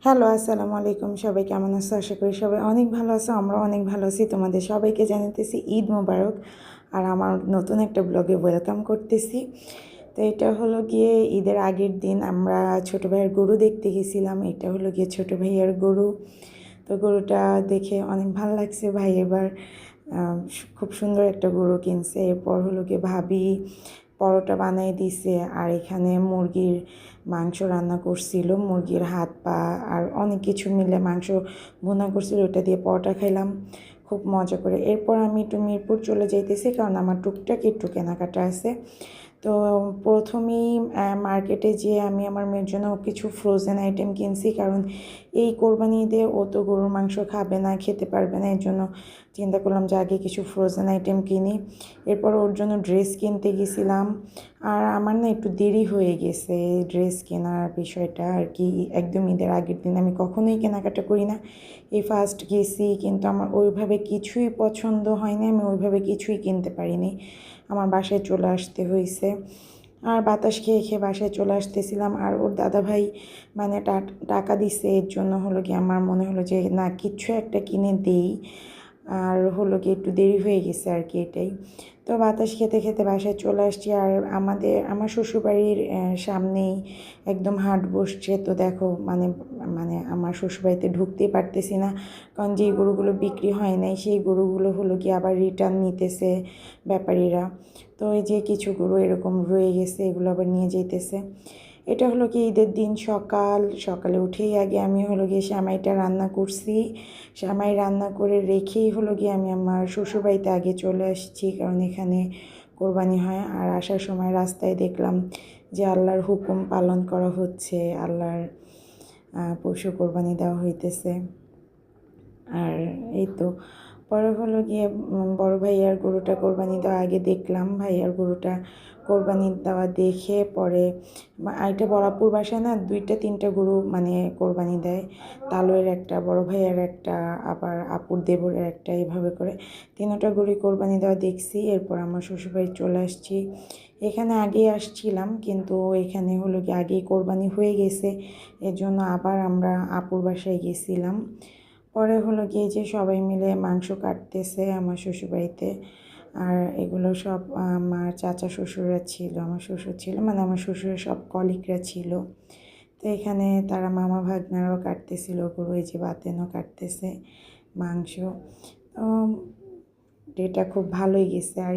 Hello, আসসালামু আলাইকুম। সবাই কেমন আছো? আশা করি সবাই অনেক ভালো আছো। আমরাও অনেক ভালো আছি। তোমাদের সবাইকে জানাতেছি ঈদ মোবারক। আর আমার নতুন একটা ব্লগে ওয়েলকাম করতেছি। তো এটা হলো গিয়ে ঈদের আগের দিন আমরা ছোটো ভাইয়ের গরু দেখতে গেছিলাম। এটা হলো গিয়ে ছোটো ভাইয়ের গরু। তো গরুটা দেখে অনেক ভালো লাগছে। ভাই এবার খুব সুন্দর একটা গরু কিনছে। এরপর হলো গিয়ে ভাবি পরোটা বানিয়ে দিছে আর এখানে মুরগির মাংস রান্না করছিল, মুরগির হাত পা আর অনেক কিছু মিলে মাংস ভুনা করছিল, ওটা দিয়ে পরোটা খাইলাম খুব মজা করে। এরপর আমি একটু মিরপুর চলে যাইতেছি কারণ আমার টুকটাক একটু কেনাকাটা আছে। তো প্রথমেই মার্কেটে যেয়ে আমি আমার মেয়ের জন্য কিছু ফ্রোজেন আইটেম কিনছি, কারণ এই কোরবানি ঈদে ও তো গরুর মাংস খাবে না, খেতে পারবে না। এর জন্য চিন্তা করলাম যে আগে কিছু ফ্রোজেন আইটেম কিনি। এরপর ওর জন্য ড্রেস কিনতে গেছিলাম। আর আমার না একটু দেরি হয়ে গেছে ড্রেস কেনার বিষয়টা আর কি। একদম ঈদের আগের দিন আমি কখনোই কেনাকাটা করি না, এই ফার্স্ট গেছি, কিন্তু আমার ওইভাবে কিছুই পছন্দ হয়নি, আমি ওইভাবে কিছুই কিনতে পারিনি, আমার বাসায় চলে আসতে হয়েছে। আর বাতাস খেয়ে খেয়ে বাসায় চলে আসতেছিলাম। আর ওর দাদাভাই মানে টাকা দিছে, এর জন্য হলো কি আমার মনে হলো যে না, কিছু একটা কিনে দেই। আর হলো কি একটু দেরি হয়ে গেছে আর কি, এটাই। তো বাতাস খেতে খেতে বাসায় চলে আসছি। আর আমার শ্বশুরবাড়ির সামনেই একদম হাট বসছে। তো দেখো মানে মানে আমার শ্বশুরবাড়িতে ঢুকতেই পারতেছি না, কারণ যেই গরুগুলো বিক্রি হয় নাই সেই গরুগুলো হলো কি আবার রিটার্ন নিতেছে ব্যাপারীরা। তো এই যে কিছু গরু এরকম রয়ে গেছে, এগুলো আবার নিয়ে যেতেছে। এটা হলো কি ঈদের দিন সকালে উঠেই আগে আমি হলো গিয়ে সেমাইটা রান্না করছি। সেমাই রান্না করে রেখেই হলো গিয়ে আমি আমার শ্বশুরবাড়িতে আগে চলে আসছি, কারণ এখানে কোরবানি হয়। আর আসার সময় রাস্তায় দেখলাম যে আল্লাহর হুকুম পালন করা হচ্ছে, আল্লাহর পশু কোরবানি দেওয়া হইতেছে। আর এই তো পরে হলো গিয়ে বড় ভাইয়ার গরুটা কোরবানি দেওয়া আগে দেখলাম, ভাইয়ার গরুটা কোরবানি দেওয়া দেখে পরে আরেকটা বড়াপুর বাসায় না 2-3টা গরু মানে কোরবানি দেয়। তালুয়ের একটা, বড় ভাইয়ার একটা, আবার আপুর দেবরের একটা, এইভাবে করে 3টা গরুই কোরবানি দেওয়া দেখছি। এরপর আমার শ্বশুরবাড়ি চলে আসছি। এখানে আগেই আসছিলাম, কিন্তু এখানে হলো কি আগেই কোরবানি হয়ে গেছে, এর জন্য আবার আমরা আপুর বাসায় গেছিলাম। পরে হলো গিয়ে যে সবাই মিলে মাংস কাটতেছে আমার শ্বশুরবাড়িতে। আর এগুলো সব আমার চাচা শ্বশুররা ছিল, আমার শ্বশুর ছিল, মানে আমার শ্বশুরের সব কলিগরা ছিল। তো এখানে তারা মামা ভাগ্নারাও কাটতেছিল গরু, এই যে বাতেনও কাটতেছে মাংস। ডেটা খুব ভালোই গেছে। আর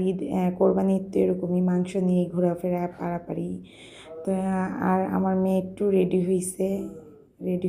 কোরবানি ঈদ তো এরকমই, মাংস নিয়ে ঘোরাফেরা পারাপারি। তো আর আমার মেয়ে একটু রেডি হয়েছে, রেডি